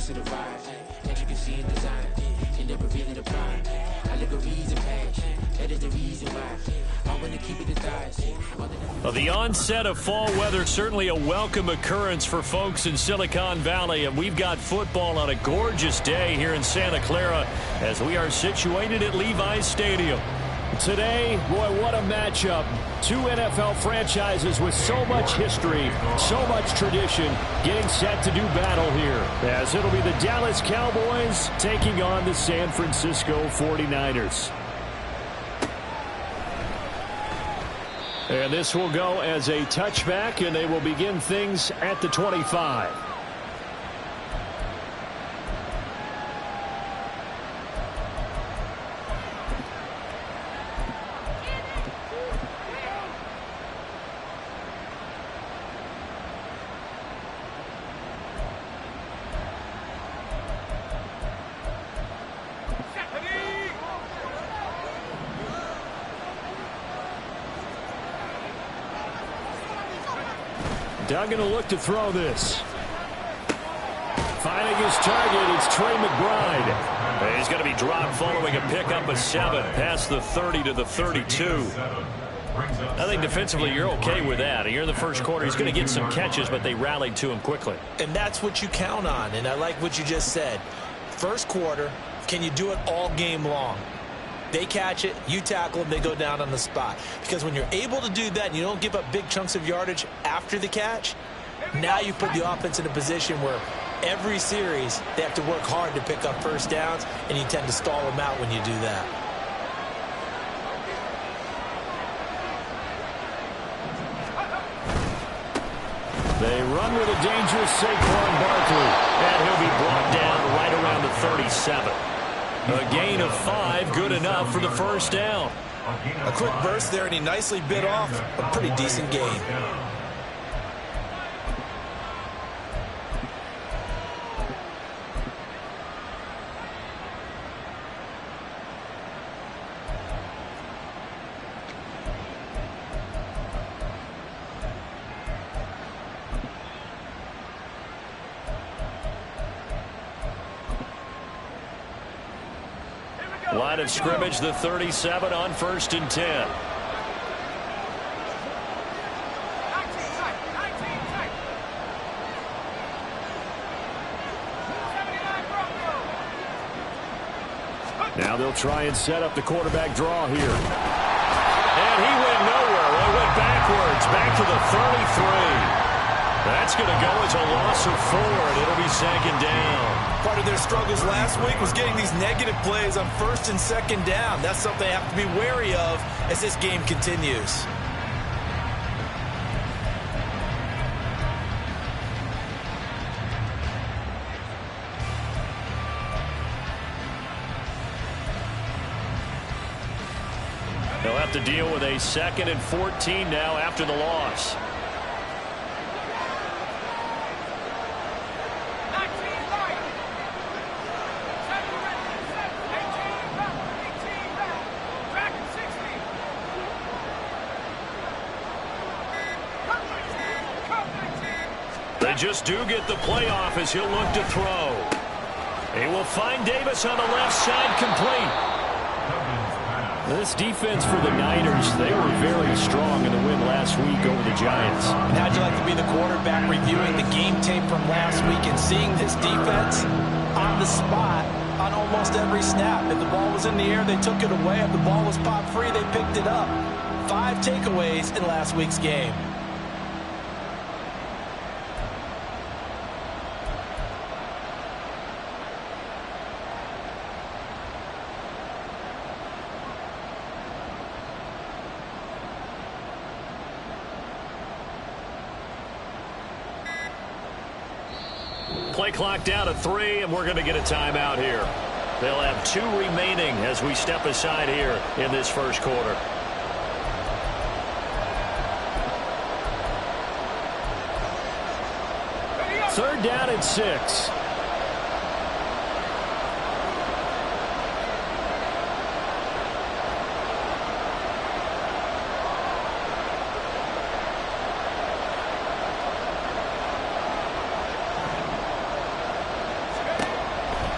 to the vibe. Intricacy in design, and never really the prime. Allegories and passion, that is the reason why I want to keep it the thighs. Well, the onset of fall weather, certainly a welcome occurrence for folks in Silicon Valley, and we've got football on a gorgeous day here in Santa Clara as we are situated at Levi's Stadium. Today, boy, what a matchup. Two NFL franchises with so much history, so much tradition, getting set to do battle here, as it'll be the Dallas Cowboys taking on the San Francisco 49ers. And this will go as a touchback, and they will begin things at the 25. Doug going to look to throw this. Finding his target, it's Trey McBride. He's going to be dropped following a pickup of 7 past the 30 to the 32. I think defensively you're okay with that. Here in the first quarter, he's going to get some catches, but they rallied to him quickly. And that's what you count on, and I like what you just said. First quarter, can you do it all game long? They catch it, you tackle them, they go down on the spot. Because when you're able to do that and you don't give up big chunks of yardage after the catch, now you put the offense in a position where every series they have to work hard to pick up first downs, and you tend to stall them out when you do that. They run with a dangerous Saquon Barkley, and he'll be brought down right around the 37. A gain of 5, good enough for the first down. A quick burst there, and he nicely bit off a pretty decent gain. Line of scrimmage, the 37 on 1st and 10. Now they'll try and set up the quarterback draw here. And he went nowhere. Well, he went backwards, back to the 33. That's going to go as a loss of 4, and it'll be 2nd down. Part of their struggles last week was getting these negative plays on 1st and 2nd down. That's something they have to be wary of as this game continues. They'll have to deal with a 2nd and 14 now after the loss. They just do get the playoff as he'll look to throw. He will find Davis on the left side, complete. This defense for the Niners, they were very strong in the win last week over the Giants. And how'd you like to be the quarterback reviewing the game tape from last week and seeing this defense on the spot on almost every snap? If the ball was in the air, they took it away. If the ball was popped free, they picked it up. 5 takeaways in last week's game. Play clock down to 3, and we're going to get a timeout here. They'll have 2 remaining as we step aside here in this first quarter. Third down and 6.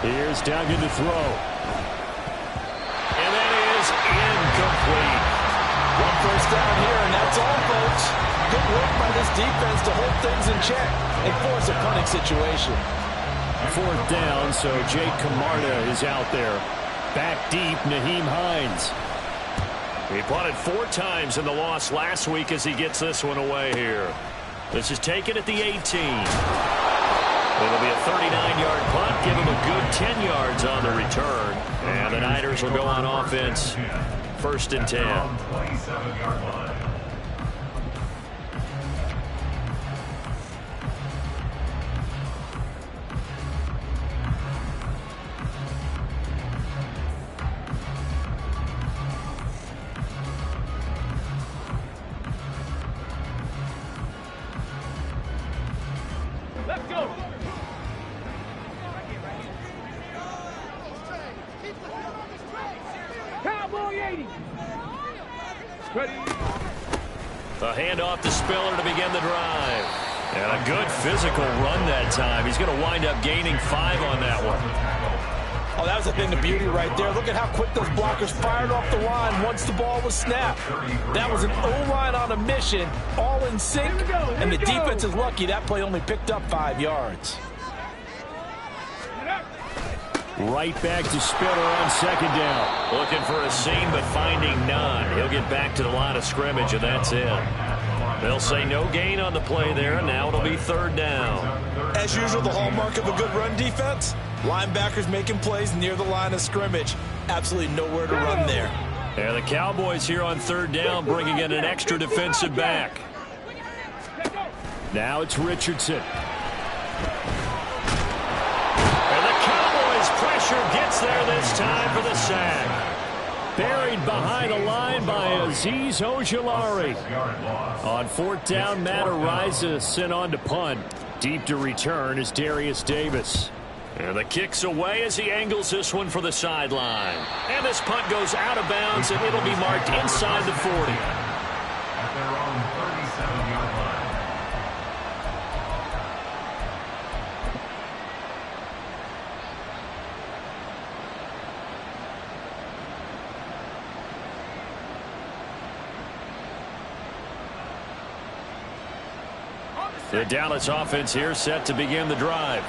Here's Duggan to throw. And that is incomplete. One first down here, and that's all, folks. Good work by this defense to hold things in check and force a punting situation. 4th down, so Jake Camarda is out there. Back deep, Nyheim Hines. He punted 4 times in the loss last week as he gets this one away here. This is taken at the 18. It'll be a 39-yard punt. Give him a good 10 yards on the return. And the Niners will go on offense. 1st and 10. 27-yard line. Let's go. Cowboy 80. Ready. The handoff to Spiller to begin the drive. And a good physical run that time. He's going to wind up gaining 5 on that one. Oh, that was a thing of beauty right there. Look at how quick those blockers fired off the line once the ball was snapped. That was an O-line on a mission, all in sync, and the defense is lucky that play only picked up 5 yards. Right back to Spiller on 2nd down. Looking for a seam, but finding none. He'll get back to the line of scrimmage, and that's it. They'll say no gain on the play there, and now it'll be 3rd down. As usual, the hallmark of a good run defense, linebackers making plays near the line of scrimmage. Absolutely nowhere to run there. And the Cowboys here on 3rd down, bringing in an extra defensive back. Now it's Richardson. And the Cowboys pressure gets there this time for the sack. Buried behind the line by Azeez Ojulari. On 4th down, Matt Araiza sent on to punt. Deep to return is Darius Davis. And the kick's away as he angles this one for the sideline. And this punt goes out of bounds, and it'll be marked inside the 40. At their own 37-yard line. The Dallas offense here set to begin the drive.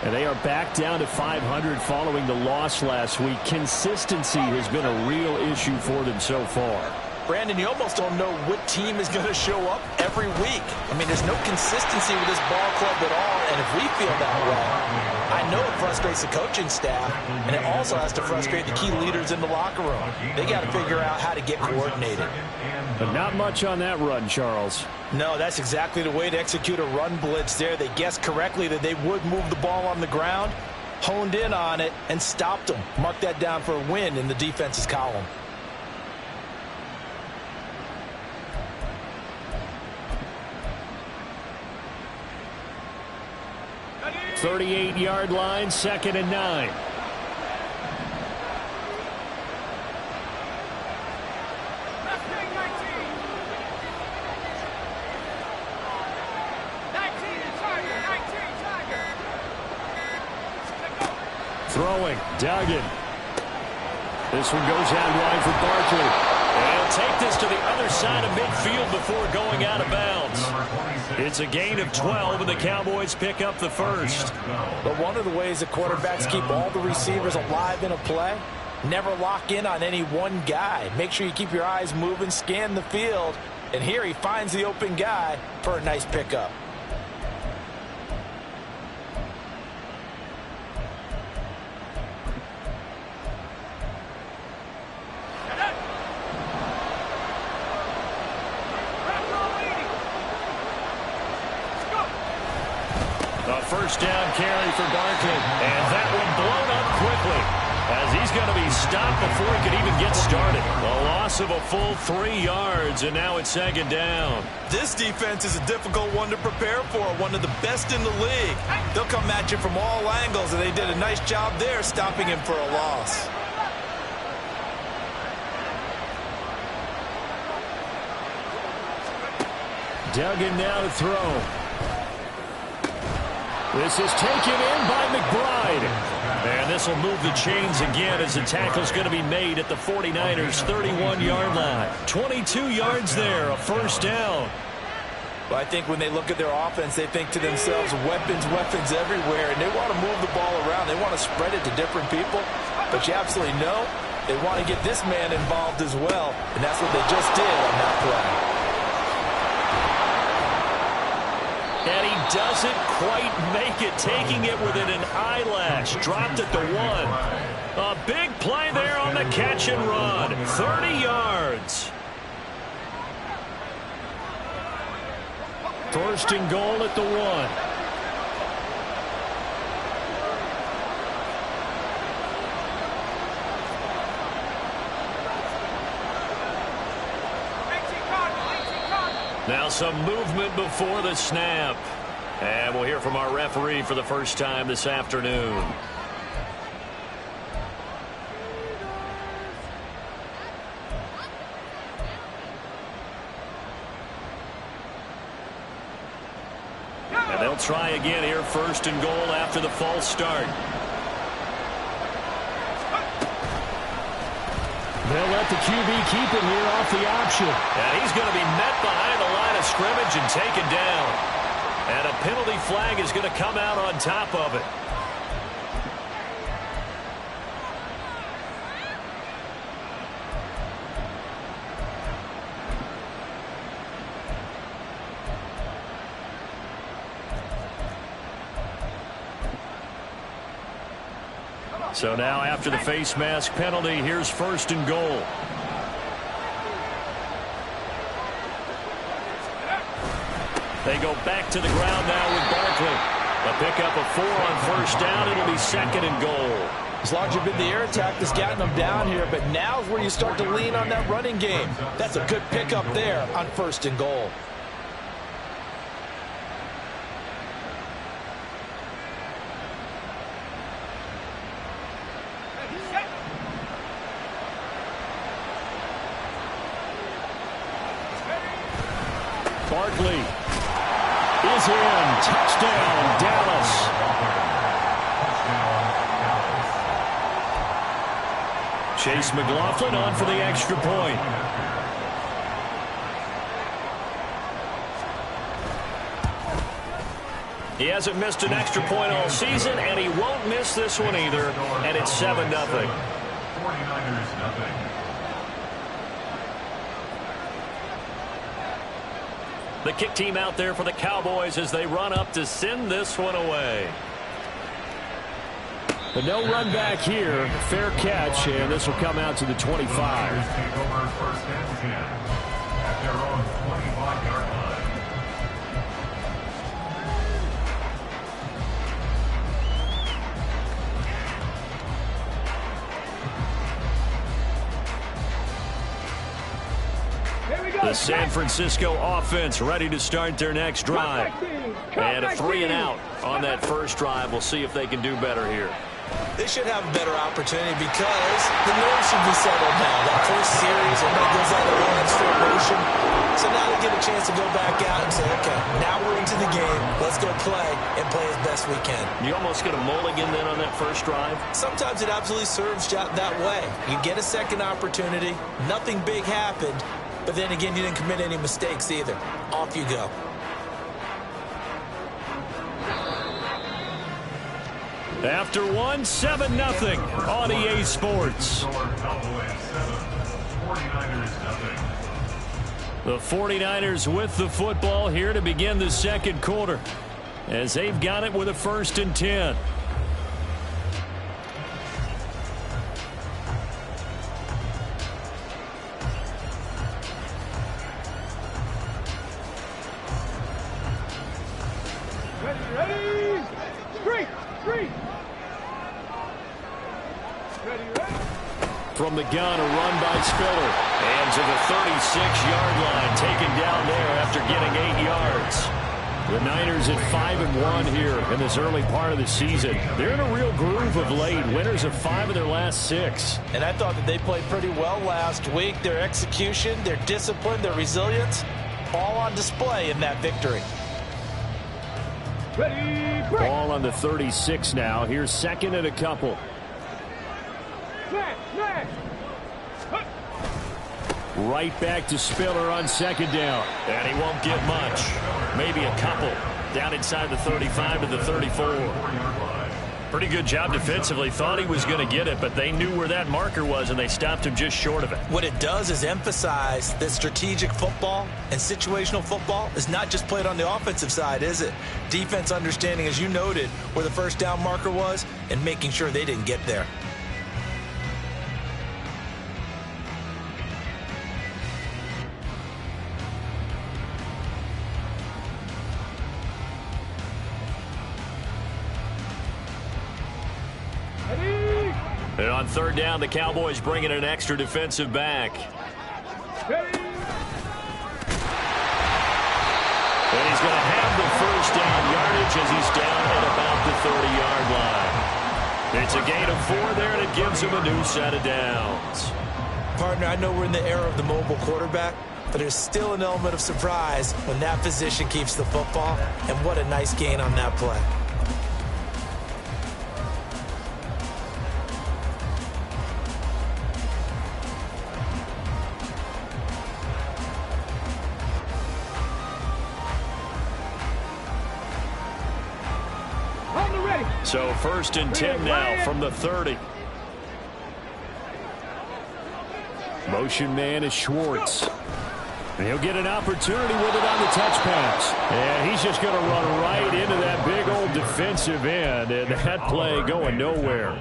And they are back down to 500 following the loss last week. Consistency has been a real issue for them so far. Brandon, you almost don't know what team is going to show up every week. I mean, there's no consistency with this ball club at all, and if we feel that way, I know it frustrates the coaching staff, and it also has to frustrate the key leaders in the locker room. They got to figure out how to get coordinated. But not much on that run, Charles. No, that's exactly the way to execute a run blitz there. They guessed correctly that they would move the ball on the ground, honed in on it, and stopped them. Mark that down for a win in the defense's column. 38-yard line, 2nd and 9. Throwing, Duggan. This one goes out wide for Barkley. And take this to the other side of midfield before going out of bounds. It's a gain of 12, and the Cowboys pick up the first. But one of the ways that quarterbacks keep all the receivers alive in a play, never lock in on any one guy. Make sure you keep your eyes moving, scan the field, and here he finds the open guy for a nice pickup. First down carry for Barkley. And that one blown up quickly as he's going to be stopped before he could even get started. A loss of a full 3 yards, and now it's 2nd down. This defense is a difficult one to prepare for, one of the best in the league. They'll come at you from all angles, and they did a nice job there stopping him for a loss. Duggan now to throw. This is taken in by McBride. And this will move the chains again as the tackle's going to be made at the 49ers' 31-yard line. 22 yards there, a first down. Well, I think when they look at their offense, they think to themselves, weapons everywhere, and they want to move the ball around. They want to spread it to different people, but you absolutely know they want to get this man involved as well, and that's what they just did on that play. And he doesn't quite make it, taking it within an eyelash. Dropped at the 1. A big play there on the catch and run. 30 yards. First and goal at the 1. Now some movement before the snap. And we'll hear from our referee for the first time this afternoon. And they'll try again here, first and goal after the false start. They'll let the QB keep it here off the option. And he's going to be met behind the line of scrimmage and taken down. And a penalty flag is going to come out on top of it. So now after the face mask penalty, here's first and goal. They go back to the ground now with Barkley. A pickup of 4 on first down. It'll be second and goal. As long as you've been the air attack that's gotten them down here, but now's where you start to lean on that running game. That's a good pickup there on first and goal. Barkley is in. Touchdown, Dallas. Chase McLaughlin on for the extra point. He hasn't missed an extra point all season, and he won't miss this one either. And it's 7-0. 49ers nothing. The kick team out there for the Cowboys as they run up to send this one away. But no run back here. Fair catch, and this will come out to the 25. Take over first and 10 at their own 25-yard line. The San Francisco offense ready to start their next drive. And a 3-and-out on that first drive. We'll see if they can do better here. They should have a better opportunity because the nerves should be settled now. That first series, everybody goes out of one extra motion. So now they get a chance to go back out and say, okay, now we're into the game. Let's go play and play as best we can. You almost get a mulligan then on that first drive? Sometimes it absolutely serves that way. You get a second opportunity. Nothing big happened. But then again, you didn't commit any mistakes either. Off you go. After 7-0 on EA Sports. The 49ers with the football here to begin the second quarter as they've got it with a 1st and 10. From the gun, a run by Spiller. And to the 36-yard line, taken down there after getting 8 yards. The Niners at 5-1 here in this early part of the season. They're in a real groove of late. Winners of 5 of their last 6. And I thought that they played pretty well last week. Their execution, their discipline, their resilience, all on display in that victory. Ready, break. Ball on the 36 now. Here's second and a couple. Smash. Right back to Spiller on second down. And he won't get much. Maybe a couple. Down inside the 35 to the 34. Pretty good job defensively. Thought he was going to get it, but they knew where that marker was, and they stopped him just short of it. What it does is emphasize that strategic football and situational football is not just played on the offensive side, is it? Defense understanding, as you noted, where the first down marker was and making sure they didn't get there. And on third down, the Cowboys bring in an extra defensive back. Ready. And he's going to have the first down yardage as he's down at about the 30-yard line. It's a gain of 4 there, and it gives him a new set of downs. Partner, I know we're in the era of the mobile quarterback, but there's still an element of surprise when that position keeps the football, and what a nice gain on that play. So first and 10 now from the 30. Motion man is Schwartz. And he'll get an opportunity with it on the touch pass. And he's just going to run right into that big old defensive end. And that play going nowhere.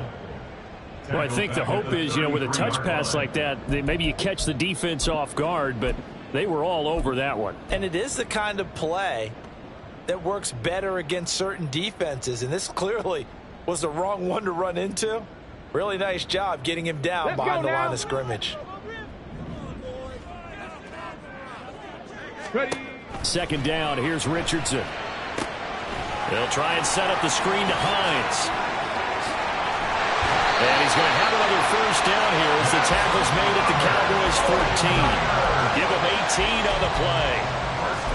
Well, I think the hope is, with a touch pass like that, maybe you catch the defense off guard, but they were all over that one. And it is the kind of play that works better against certain defenses, and this clearly was the wrong one to run into. Really nice job getting him down behind the line of scrimmage. Ready. Second down, here's Richardson. They'll try and set up the screen to Hines. And he's going to have another first down here as the tackle's made at the Cowboys 14. Give him 18 on the play.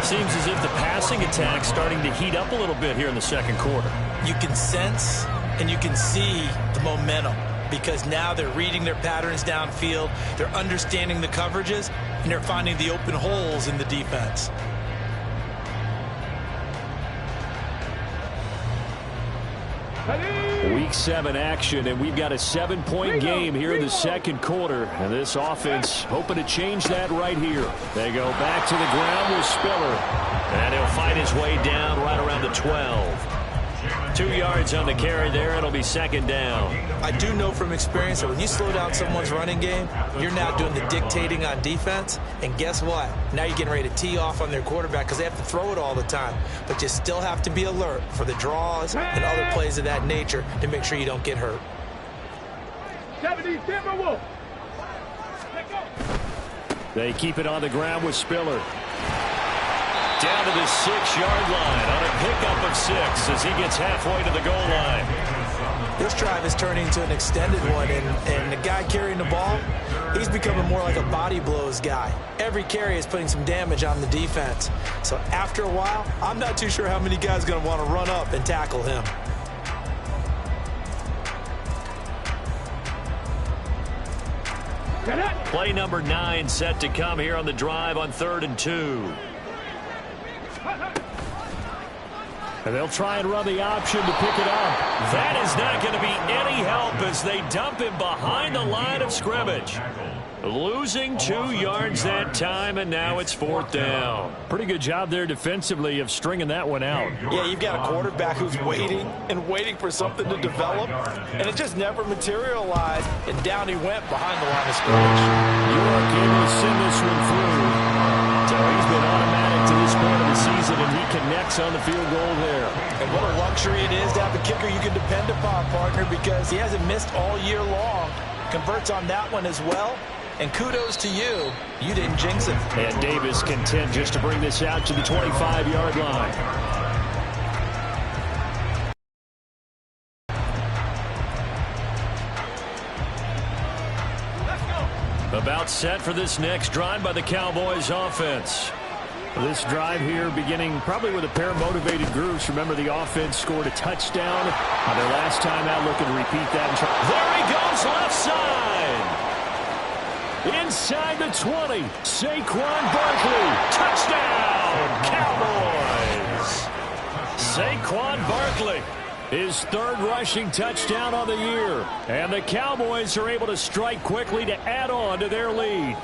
Seems as if the passing attack's starting to heat up a little bit here in the second quarter. You can sense and you can see the momentum because now they're reading their patterns downfield, they're understanding the coverages, and they're finding the open holes in the defense. Week 7 action, and we've got a 7-point game here in the second quarter. And this offense hoping to change that right here. They go back to the ground with Spiller. And he'll fight his way down right around the 12. 2 yards on the carry there. It'll be second down. I do know from experience that when you slow down someone's running game, you're now doing the dictating on defense. And guess what? Now you're getting ready to tee off on their quarterback because they have to throw it all the time. But you still have to be alert for the draws and other plays of that nature to make sure you don't get hurt. 70, Timberwolf. They keep it on the ground with Spiller. Down to the 6-yard line on a pickup of 6 as he gets halfway to the goal line. This drive is turning into an extended one, and the guy carrying the ball, he's becoming more like a body blows guy. Every carry is putting some damage on the defense. So after a while, I'm not too sure how many guys are going to want to run up and tackle him. Play number 9 set to come here on the drive on 3rd and 2. And they'll try and run the option to pick it up. That is not going to be any help as they dump him behind the line of scrimmage. Losing 2 yards that time, and now it's 4th down. Pretty good job there defensively of stringing that one out. Yeah, you've got a quarterback who's waiting and waiting for something to develop, and it just never materialized, and down he went behind the line of scrimmage. York able to send this one through. So he's been automatic to this point of the season, and he connects on the field goal there. And what a luxury it is to have a kicker you can depend upon, partner, because he hasn't missed all year long. Converts on that one as well. And kudos to you. You didn't jinx it. And Davis content just to bring this out to the 25-yard line. About set for this next drive by the Cowboys offense. This drive here beginning probably with a pair of motivated groups. Remember, the offense scored a touchdown on their last time out, looking to repeat that. There he goes, left side. Inside the 20, Saquon Barkley. Touchdown, Cowboys. Saquon Barkley, his third rushing touchdown of the year. And the Cowboys are able to strike quickly to add on to their lead.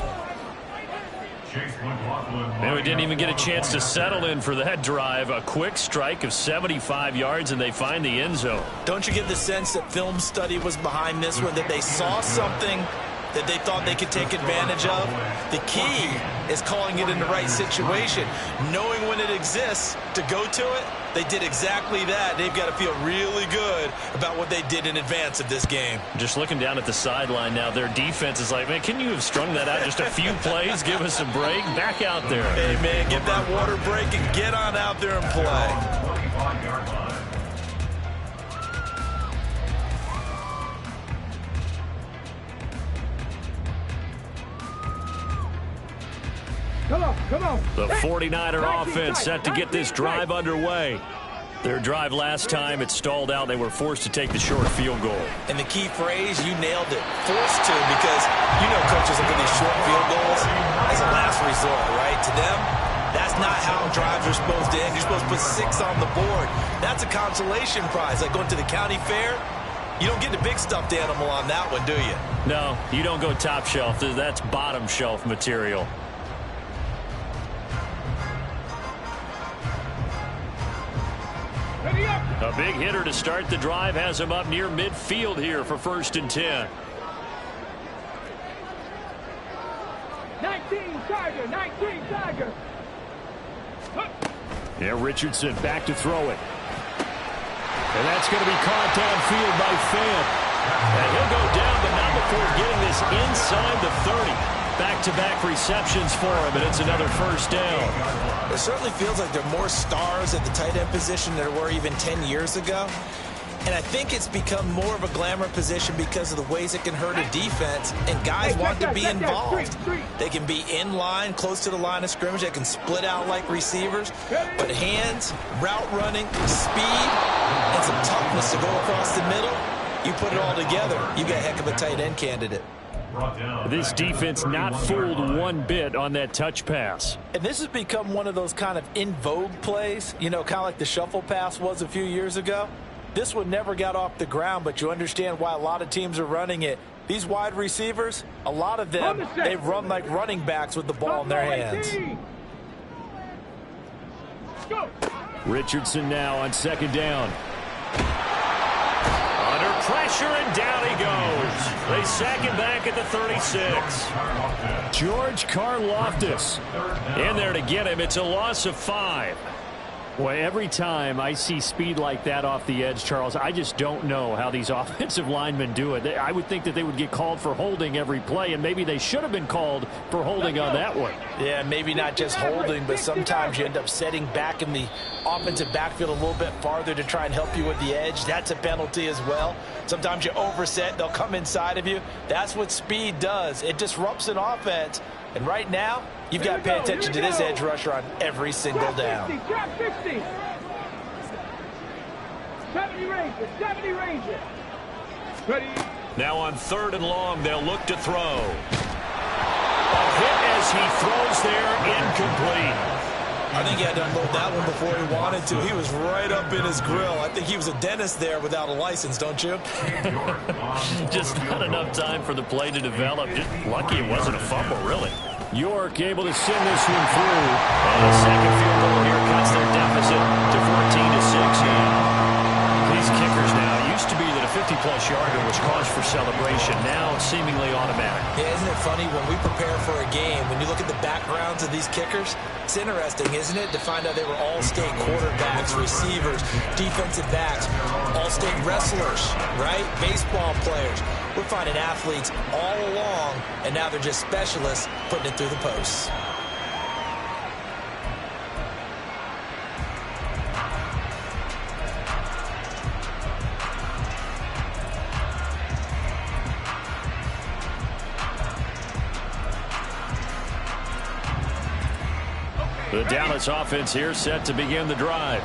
And we didn't even get a chance to settle in for that drive. A quick strike of 75 yards, and they find the end zone. Don't you get the sense that film study was behind this one, that they saw something that they thought they could take advantage of? The key is calling it in the right situation, knowing when it exists to go to it. They did exactly that. They've got to feel really good about what they did in advance of this game. Just looking down at the sideline now, their defense is like, man, can you have strung that out just a few plays? Give us a break. Back out there. Hey, man, get that water break and get on out there and play. 25-yard line. Come on. The 49er offense set to get this drive underway. Their drive last time, it stalled out. They were forced to take the short field goal. And the key phrase, you nailed it, forced to, because you know coaches look at these short field goals as a last resort, right? To them, that's not how drives are supposed to end. You're supposed to put 6 on the board. That's a consolation prize, like going to the county fair. You don't get the big stuffed animal on that one, do you? No, you don't go top shelf. That's bottom shelf material. A big hitter to start the drive has him up near midfield here for 1st and 10. 19 Tiger. Yeah, Richardson back to throw it. And that's going to be caught downfield by Fant. And he'll go down, but not before getting this inside the 30. Back-to-back receptions for him, and it's another 1st down. It certainly feels like there are more stars at the tight end position than there were even 10 years ago. And I think it's become more of a glamour position because of the ways it can hurt a defense, and guys want to be involved. They can be in line, close to the line of scrimmage. They can split out like receivers. But hands, route running, speed, and some toughness to go across the middle, you put it all together, you got a heck of a tight end candidate. This defense not fooled one bit on that touch pass. And this has become one of those kind of in vogue plays, you know, kind of like the shuffle pass was a few years ago. This one never got off the ground, but you understand why a lot of teams are running it. These wide receivers, a lot of them, they run like running backs with the ball in their hands. Richardson now on 2nd down. Under pressure, and down he goes. They sack him back at the 36. George Karlaftis in there to get him. It's a loss of 5. Well, every time I see speed like that off the edge, Charles, I just don't know how these offensive linemen do it. I would think that they would get called for holding every play, and maybe they should have been called for holding on that one. Yeah, maybe not just holding, but sometimes you end up setting back in the offensive backfield a little bit farther to try and help you with the edge. That's a penalty as well. Sometimes you overset, they'll come inside of you. That's what speed does. It disrupts an offense. And right now, you've got to pay attention to this edge rusher on every single down. 70 Ranger. Ready. Now on 3rd and long, they'll look to throw. A hit as he throws there, incomplete. I think he had to unload that one before he wanted to. He was right up in his grill. I think he was a dentist there without a license, don't you? Just not enough time for the play to develop. Just lucky it wasn't a fumble, really. York able to send this one through. And a second field goal here cuts their deficit to 14-6 now. These kickers now, used to be that a 50-plus yarder was cause for celebration. Now seemingly automatic. Yeah, isn't it funny when we prepare for a game, when you look at the backgrounds of these kickers, it's interesting, isn't it, to find out they were all-state quarterbacks, receivers, defensive backs, all-state wrestlers, right? Baseball players. We're finding athletes all along, and now they're just specialists putting it through the posts. The Dallas offense here set to begin the drive.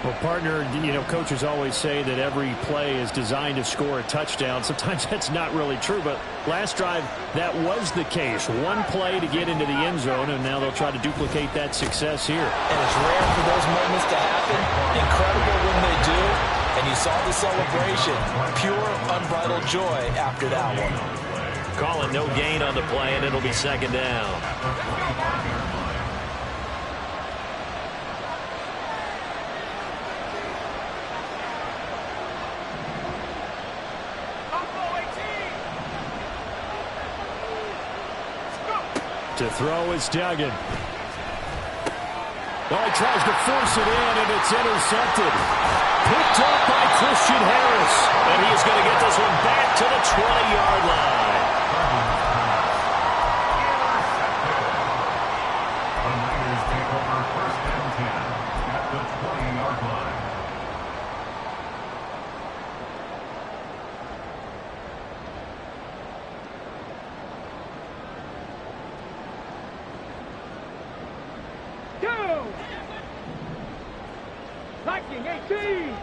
Well, partner, coaches always say that every play is designed to score a touchdown. Sometimes that's not really true, but last drive, that was the case. One play to get into the end zone, and now they'll try to duplicate that success here. And it's rare for those moments to happen. Incredible when they do. And you saw the celebration. Pure, unbridled joy after that one. Calling no gain on the play, and it'll be second down. To throw is Duggan. Oh, he tries to force it in, and it's intercepted. Picked up by Christian Harris. And he's going to get this one back to the 20-yard line. The Raiders take over first and 10 at the 20-yard line. Lightning 18.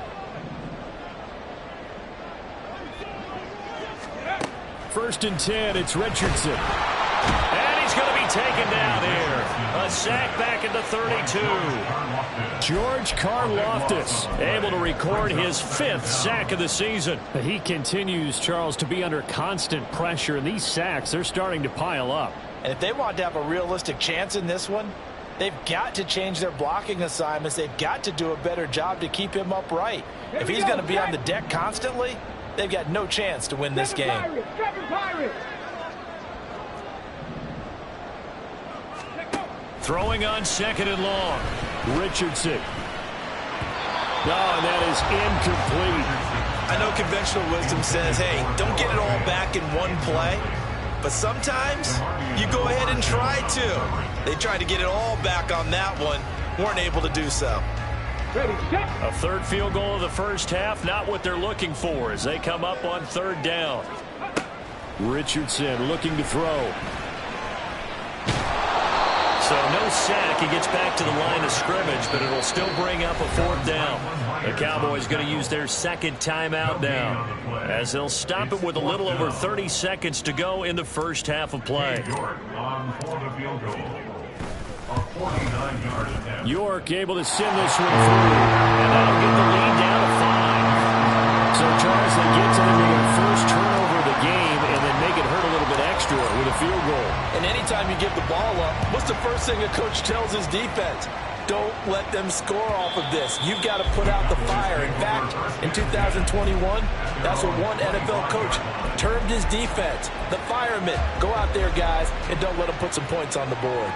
First and 10, it's Richardson. And he's going to be taken down here. A sack back at the 32. George Karlaftis Able to record his 5th sack of the season. He continues, Charles, to be under constant pressure, and these sacks, they're starting to pile up. And if they want to have a realistic chance in this one, they've got to change their blocking assignments. They've got to do a better job to keep him upright. If he's going to be on the deck constantly, they've got no chance to win this game. Throwing on second and long. Richardson. Oh, and that is incomplete. I know conventional wisdom says, hey, don't get it all back in one play. But sometimes you go ahead and try to. They tried to get it all back on that one. Weren't able to do so. A third field goal of the first half, not what they're looking for as they come up on third down. Richardson looking to throw. So no sack. He gets back to the line of scrimmage, but it'll still bring up a fourth down. The Cowboys going to use their second timeout now as they'll stop it with a little over 30 seconds to go in the first half of play. York able to send this one through, and that'll get the lead down to 5. So, Charles, they get to their first turnover of the game and then make it hurt a little bit extra with a field goal. And anytime you give the ball up, what's the first thing a coach tells his defense? Don't let them score off of this. You've got to put out the fire. In fact, in 2021, that's what one NFL coach termed his defense. The firemen. Go out there, guys, and don't let them put some points on the board.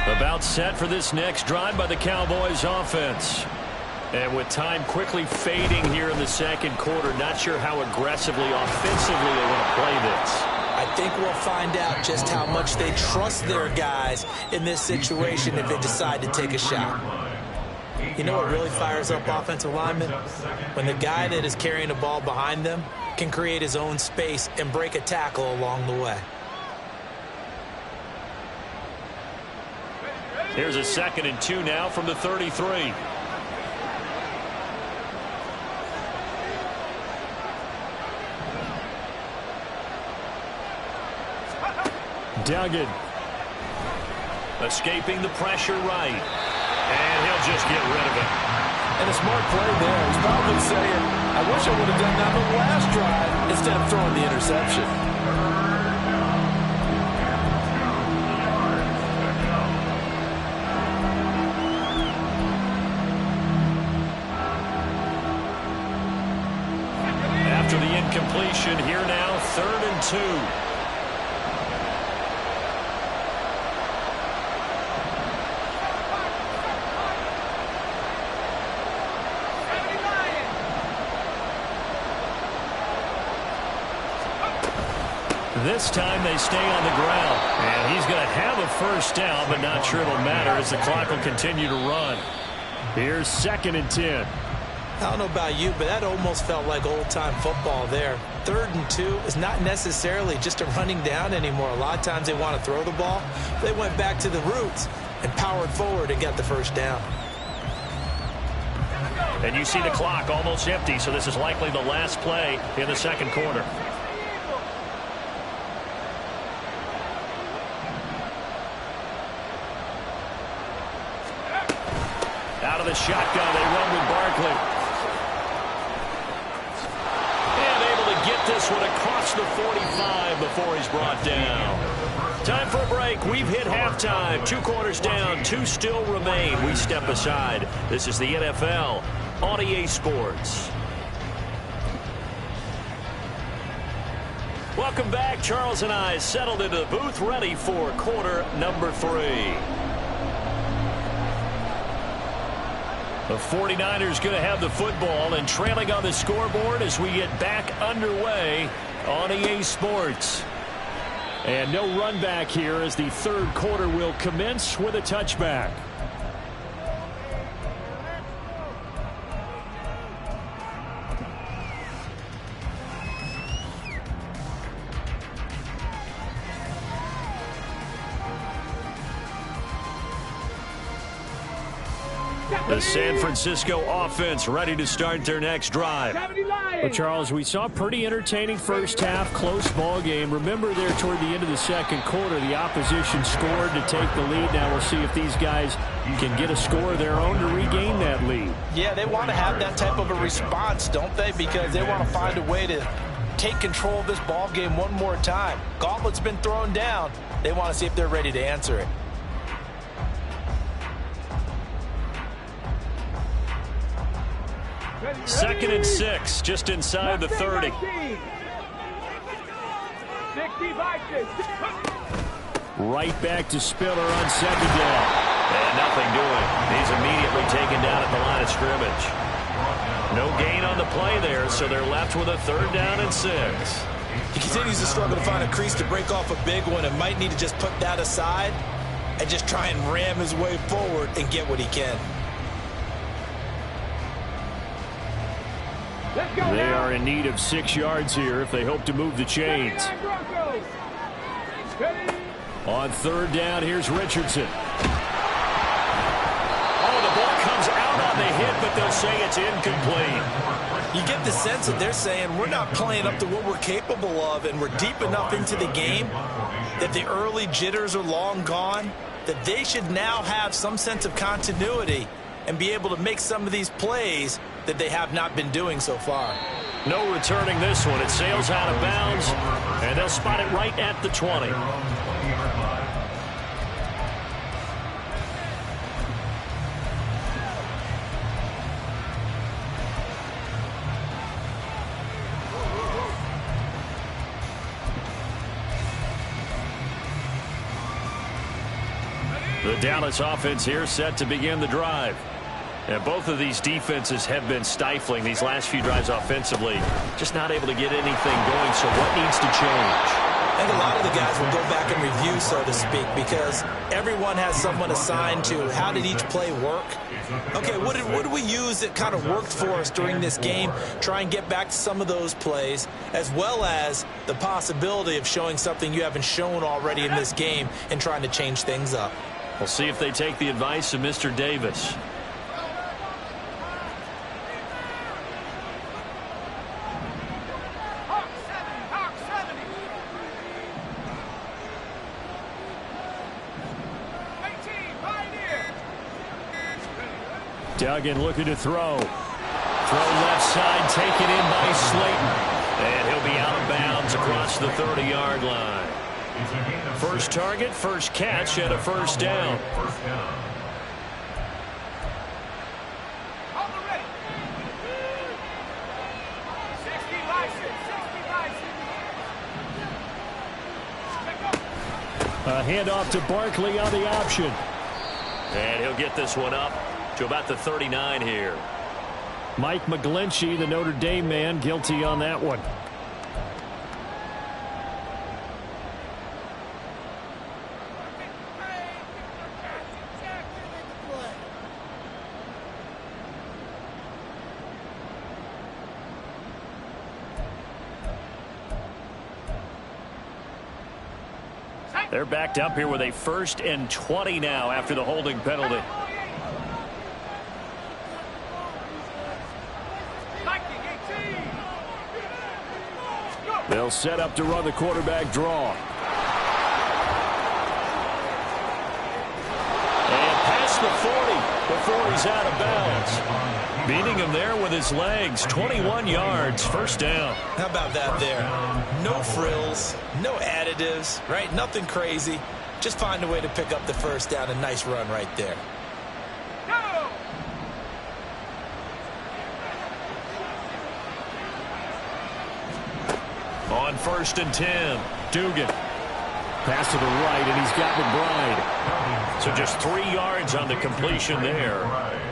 About set for this next drive by the Cowboys offense. And with time quickly fading here in the second quarter, not sure how aggressively, offensively they want to play this. I think we'll find out just how much they trust their guys in this situation if they decide to take a shot. You know what really fires up offensive linemen? When the guy that is carrying the ball behind them can create his own space and break a tackle along the way. Here's a 2nd and 2 now from the 33. Duggan. Escaping the pressure right. And he'll just get rid of it. And a smart play there. He's probably saying, I wish I would have done that on the last drive instead of throwing the interception. After the incompletion, here now, 3rd and 2. This time they stay on the ground. And he's going to have a first down, but not sure it'll matter as the clock will continue to run. Here's 2nd and 10. I don't know about you, but that almost felt like old-time football there. 3rd and 2 is not necessarily just a running down anymore. A lot of times they want to throw the ball. They went back to the roots and powered forward and got the first down. And you see the clock almost empty, so this is likely the last play in the 2nd quarter. Out of the shotgun, they run with Barkley. And able to get this one across the 45 before he's brought down. Time for a break. We've hit halftime. 2 quarters down, 2 still remain. We step aside. This is the NFL on EA Sports. Welcome back. Charles and I settled into the booth, ready for quarter number 3. The 49ers going to have the football and trailing on the scoreboard as we get back underway on EA Sports. And no run back here as the 3rd quarter will commence with a touchback. The San Francisco offense ready to start their next drive. Well, Charles, we saw a pretty entertaining first half, close ball game. Remember there toward the end of the 2nd quarter, the opposition scored to take the lead. Now we'll see if these guys can get a score of their own to regain that lead. Yeah, they want to have that type of a response, don't they? Because they want to find a way to take control of this ball game one more time. Gauntlet's been thrown down. They want to see if they're ready to answer it. Second and 6, just inside the 30. Right back to Spiller on 2nd down. And nothing doing. He's immediately taken down at the line of scrimmage. No gain on the play there, so they're left with a 3rd down and 6. He continues to struggle to find a crease to break off a big one and might need to just put that aside and just try and ram his way forward and get what he can. They are in need of 6 yards here if they hope to move the chains. On 3rd down, here's Richardson. Oh, the ball comes out on the hit, but they'll say it's incomplete. You get the sense that they're saying we're not playing up to what we're capable of, and we're deep enough into the game that the early jitters are long gone, that they should now have some sense of continuity and be able to make some of these plays that they have not been doing so far. No returning this one. It sails out of bounds, and they'll spot it right at the 20. The Dallas offense here set to begin the drive. And both of these defenses have been stifling these last few drives offensively. Just not able to get anything going, so what needs to change? I think a lot of the guys will go back and review, so to speak, because everyone has someone assigned to how did each play work. Okay, what did we use that kind of worked for us during this game? Try and get back to some of those plays, as well as the possibility of showing something you haven't shown already in this game and trying to change things up. We'll see if they take the advice of Mr. Davis. Duggan looking to throw. Throw left side, taken in by Slayton. And he'll be out of bounds across the 30-yard line. First target, first catch, and a first down. A handoff to Barkley on the option. And he'll get this one up to about the 39 here. Mike McGlinchey, the Notre Dame man, guilty on that one. They're backed up here with a 1st and 20 now after the holding penalty. They'll set up to run the quarterback draw. And past the 40 before he's out of bounds. Beating him there with his legs. 21 yards, 1st down. How about that there? No frills, no additives, right? Nothing crazy. Just find a way to pick up the 1st down. A nice run right there. On 1st and 10, Dugan. Pass to the right, and he's got McBride. So just 3 yards on the completion there,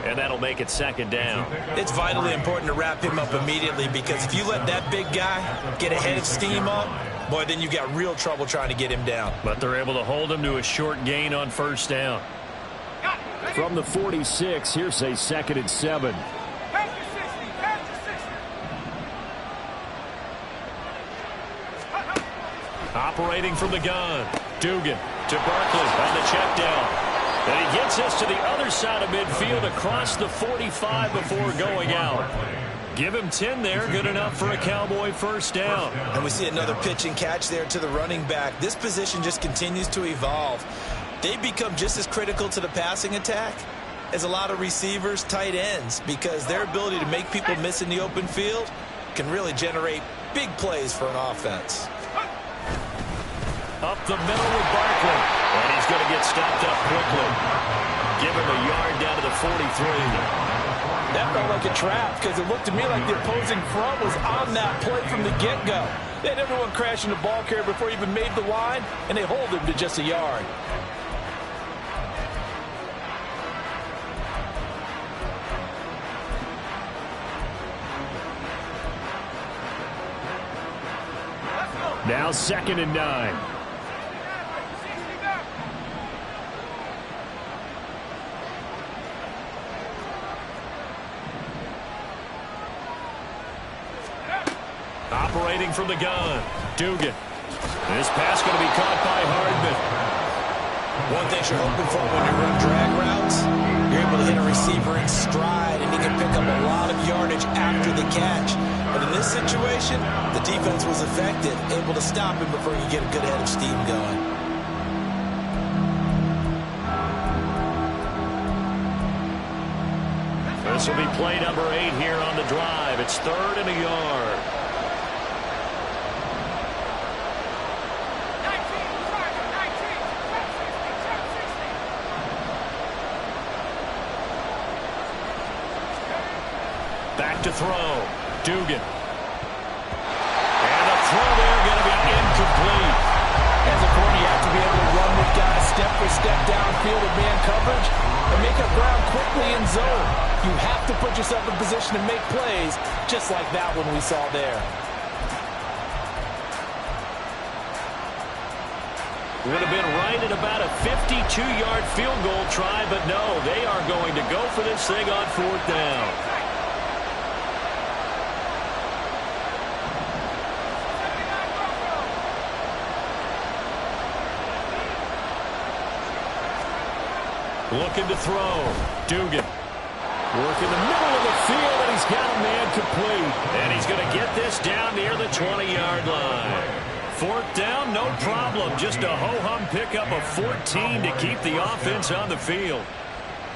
and that'll make it 2nd down. It's vitally important to wrap him up immediately, because if you let that big guy get a head of steam up, boy, then you've got real trouble trying to get him down. But they're able to hold him to a short gain on 1st down. From the 46, here's a 2nd and 7. Operating from the gun, Dugan to Barkley on the check down. And he gets us to the other side of midfield across the 45 before going out. Give him 10 there, good enough for a Cowboy 1st down. And we see another pitch and catch there to the running back. This position just continues to evolve. They become just as critical to the passing attack as a lot of receivers, tight ends, because their ability to make people miss in the open field can really generate big plays for an offense. Up the middle with Barkley. And he's going to get stopped up quickly. Give him a yard down to the 43. That felt like a trap, because it looked to me like the opposing front was on that play from the get-go. They had everyone crashing the ball carrier before he even made the line, and they hold him to just a yard. Now 2nd and 9. Operating from the gun, Dugan. This pass going to be caught by Hardman. One thing you're hoping for when you run drag routes, you're able to hit a receiver in stride, and he can pick up a lot of yardage after the catch. But in this situation, the defense was effective, able to stop him before you get a good head of steam going. This will be play number 8 here on the drive. It's 3rd and a yard. Back to throw. Dugan. And the throw there going to be incomplete. As a corner, you have to be able to run with guys step for step downfield in man coverage and make up ground quickly in zone. You have to put yourself in position to make plays, just like that one we saw there. Would have been right at about a 52-yard field goal try, but no, they are going to go for this thing on 4th down. Looking to throw. Dugan. Work in the middle of the field, and he's got a man complete. And he's going to get this down near the 20-yard line. 4th down, no problem. Just a ho-hum pickup of 14 to keep the offense on the field.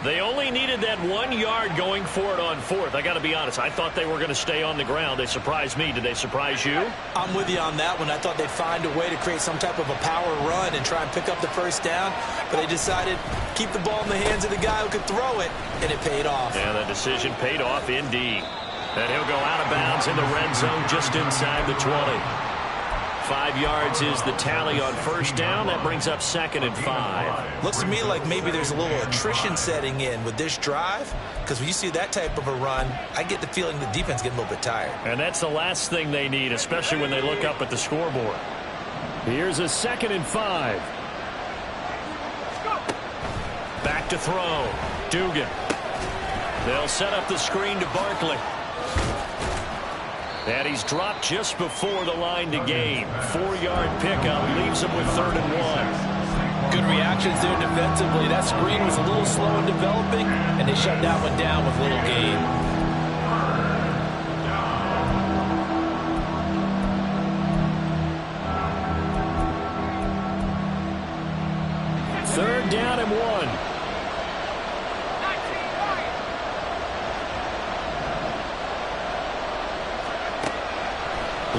They only needed that 1 yard going for it on 4th. I got to be honest, I thought they were going to stay on the ground. They surprised me. Did they surprise you? I'm with you on that one. I thought they'd find a way to create some type of a power run and try and pick up the 1st down, but they decided keep the ball in the hands of the guy who could throw it, and it paid off. Yeah, the decision paid off indeed. And he'll go out of bounds in the red zone just inside the 20. 5 yards is the tally on 1st down. That brings up 2nd and 5. Looks to me like maybe there's a little attrition setting in with this drive, because when you see that type of a run, I get the feeling the defense getting a little bit tired. And that's the last thing they need, especially when they look up at the scoreboard. Here's a 2nd and 5. Back to throw. Dugan. They'll set up the screen to Barkley. And he's dropped just before the line to gain. 4-yard pickup leaves him with 3rd and 1. Good reactions there defensively. That screen was a little slow in developing, and they shut that one down with little gain. Third down and 1.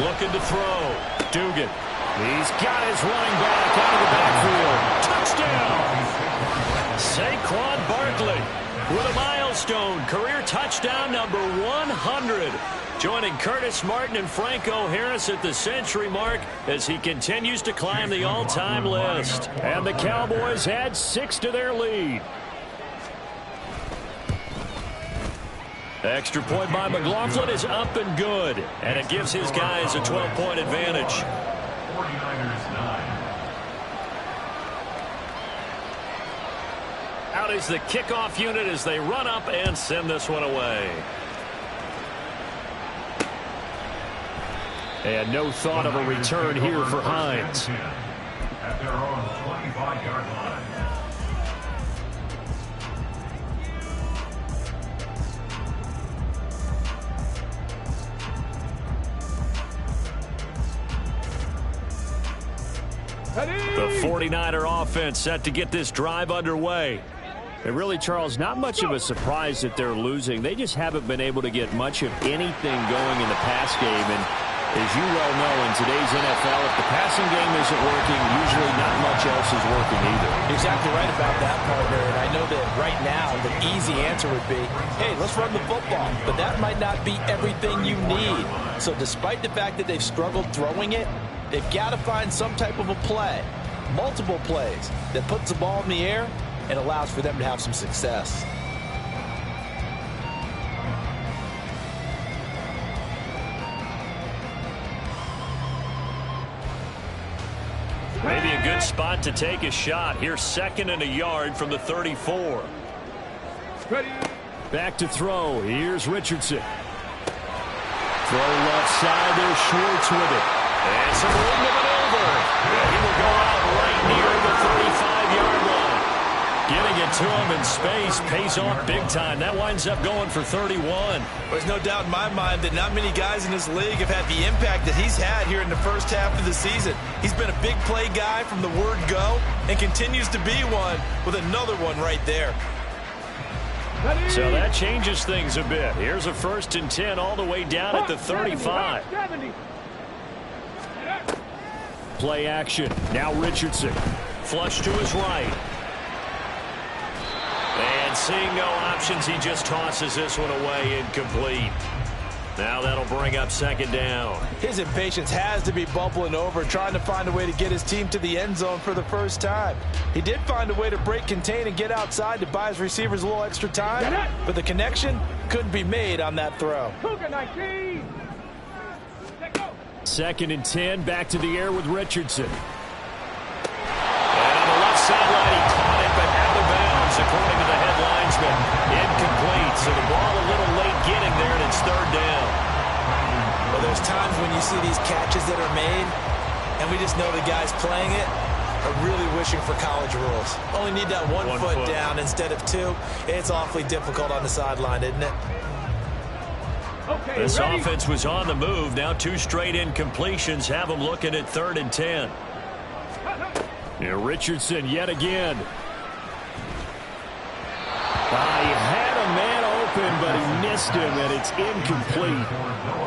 Looking to throw. Dugan. He's got his running back out of the backfield. Touchdown. Saquon Barkley with a milestone. Career touchdown number 100. Joining Curtis Martin and Franco Harris at the century mark as he continues to climb the all-time list. And the Cowboys add 6 to their lead. Extra point by McLaughlin is up and good. And it gives his guys a 12-point advantage. 49ers 9. Out is the kickoff unit as they run up and send this one away. And no thought of a return here for Hines. At their own 25-yard line. The 49er offense set to get this drive underway. And really, Charles, not much of a surprise that they're losing. They just haven't been able to get much of anything going in the pass game. And as you well know, in today's NFL, if the passing game isn't working, usually not much else is working either. Exactly right about that, partner. And I know that right now the easy answer would be, hey, let's run the football. But that might not be everything you need. So despite the fact that they've struggled throwing it, they've got to find some type of a play, multiple plays, that puts the ball in the air and allows for them to have some success. Maybe a good spot to take a shot. Here's 2nd and a yard from the 34. Ready. Back to throw. Here's Richardson. Throw left side. There's Schwartz with it. And some room to maneuver. And he will go out right near the 35-yard line. Getting it to him in space pays off big time. That winds up going for 31. There's no doubt in my mind that not many guys in this league have had the impact that he's had here in the first half of the season. He's been a big play guy from the word go and continues to be one with another one right there. So that changes things a bit. Here's a 1st and 10 all the way down at the 35. Play action. Now Richardson. Flush to his right. And seeing no options, he just tosses this one away incomplete. Now that'll bring up 2nd down. His impatience has to be bubbling over, trying to find a way to get his team to the end zone for the first time. He did find a way to break contain and get outside to buy his receivers a little extra time, but the connection couldn't be made on that throw. 2nd and 10. Back to the air with Richardson. And on the left sideline, he caught it, but out of bounds, according to the head linesman. Incomplete, so the ball a little late getting there, and it's 3rd down. Well, there's times when you see these catches that are made, and we just know the guys playing it are really wishing for college rules. Only need that one foot down instead of 2. It's awfully difficult on the sideline, isn't it? Okay, this ready? offense was on the move. Now 2 straight incompletions have them looking at 3rd and 10. Yeah, Richardson yet again. He had a man open, but he missed him, and it's incomplete.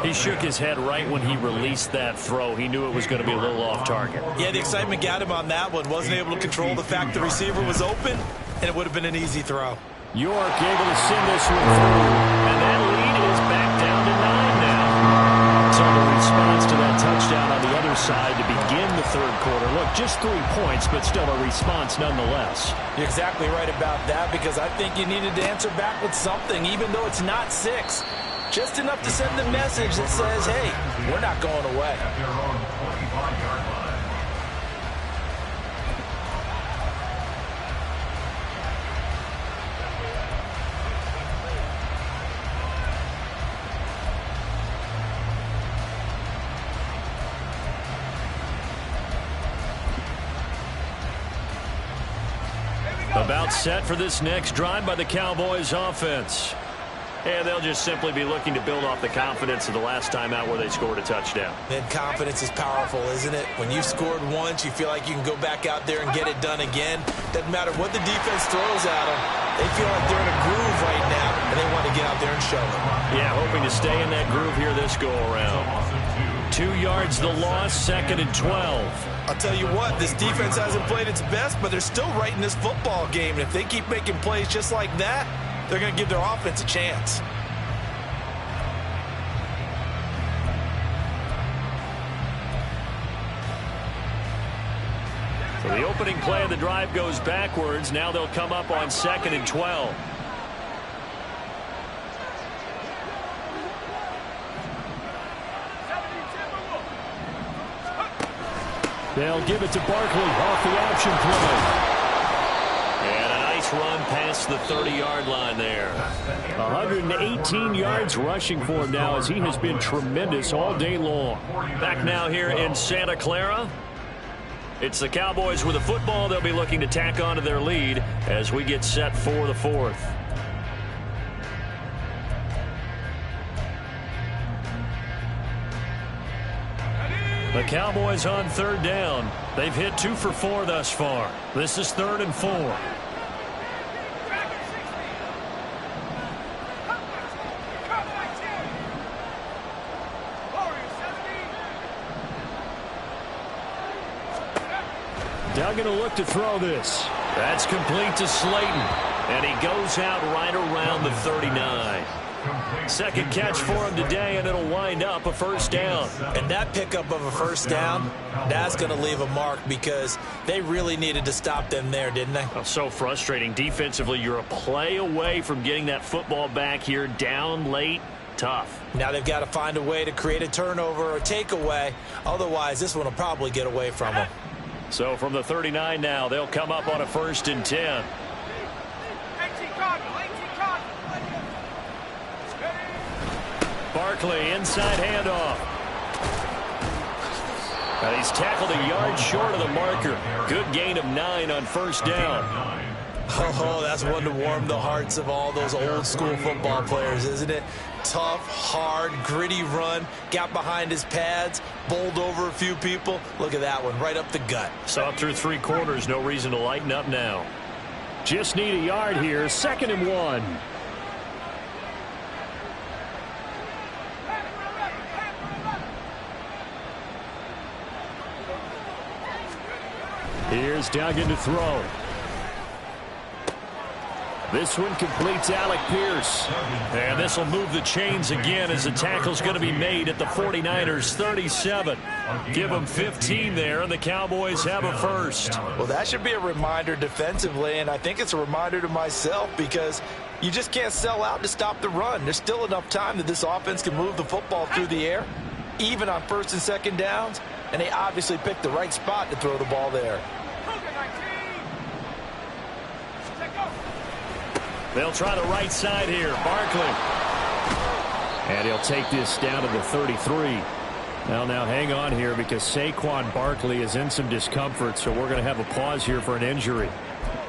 He shook his head right when he released that throw. He knew it was going to be a little off target. Yeah, the excitement got him on that one. Wasn't able to control the fact the receiver was open, and it would have been an easy throw. York able to send this one through. And that lead is back down to 9 now. So the response to that touchdown on the other side to begin the 3rd quarter. Look, just 3 points, but still a response nonetheless. You're exactly right about that, because I think you needed to answer back with something, even though it's not 6. Just enough to send the message that says, hey, we're not going away. At their own 25-yard line. About set for this next drive by the Cowboys offense. And they'll just simply be looking to build off the confidence of the last time out where they scored a touchdown. And confidence is powerful, isn't it? When you've scored once, you feel like you can go back out there and get it done again. Doesn't matter what the defense throws at them. They feel like they're in a groove right now, and they want to get out there and show it. Yeah, hoping to stay in that groove here this go-around. 2 yards the loss, 2nd and 12. I'll tell you what, this defense hasn't played its best, but they're still right in this football game. And if they keep making plays just like that, they're going to give their offense a chance. So the opening play of the drive goes backwards. Now they'll come up on 2nd and 12. They'll give it to Barkley off the option play. And a nice run past the 30-yard line there. 118 yards rushing for him now as he has been tremendous all day long. Back now here in Santa Clara. It's the Cowboys with the football. They'll be looking to tack on to their lead as we get set for the 4th. The Cowboys on 3rd down. They've hit 2 for 4 thus far. This is 3rd and 4. Duggan will look to throw this. That's complete to Slayton. And he goes out right around the 39. Second catch for him today, and it'll wind up a 1st down. And that pickup of a 1st down, that's going to leave a mark because they really needed to stop them there, didn't they? Oh, so frustrating. Defensively, you're a play away from getting that football back here down late. Tough. Now they've got to find a way to create a turnover or takeaway. Otherwise, this one will probably get away from them. So from the 39 now, they'll come up on a 1st and 10. Barkley, inside handoff. And he's tackled a yard short of the marker. Good gain of 9 on 1st down. Oh, that's one to warm the hearts of all those old school football players, isn't it? Tough, hard, gritty run. Got behind his pads, bowled over a few people. Look at that one, right up the gut. Saw it through 3 quarters. No reason to lighten up now. Just need a yard here. 2nd and 1. Here's Duggan to throw. This one completes Alec Pierce. And this will move the chains again as the tackle's going to be made at the 49ers 37. Give them 15 there, and the Cowboys have a 1st. Well, that should be a reminder defensively, and I think it's a reminder to myself because you just can't sell out to stop the run. There's still enough time that this offense can move the football through the air, even on 1st and 2nd downs, and they obviously picked the right spot to throw the ball there. They'll try the right side here. Barkley. And he'll take this down to the 33. Well, now hang on here because Saquon Barkley is in some discomfort, so we're going to have a pause here for an injury.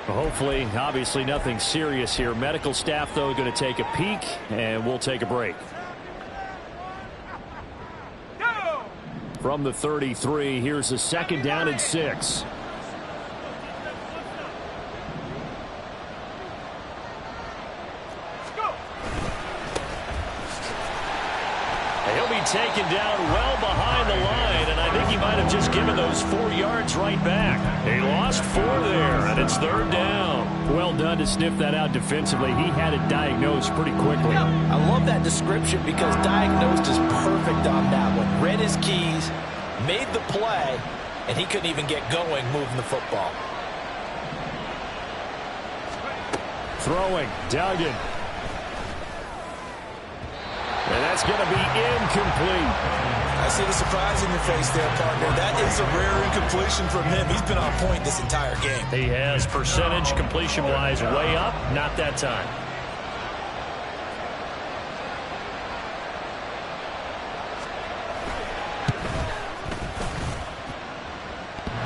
Hopefully, obviously nothing serious here. Medical staff, though, going to take a peek, and we'll take a break. From the 33, here's a 2nd down and 6. He'll be taken down well behind the line, and I think he might have just given those 4 yards right back. He lost 4 there, and it's 3rd down. Well done to sniff that out defensively. He had it diagnosed pretty quickly. I love that description because diagnosed is perfect on that one. Read his keys, made the play, and he couldn't even get going moving the football. Throwing, Duggan. And that's going to be incomplete. I see the surprise in your face there, partner. That is a rare incompletion from him. He's been on point this entire game. He has percentage completion-wise way up. Not that time.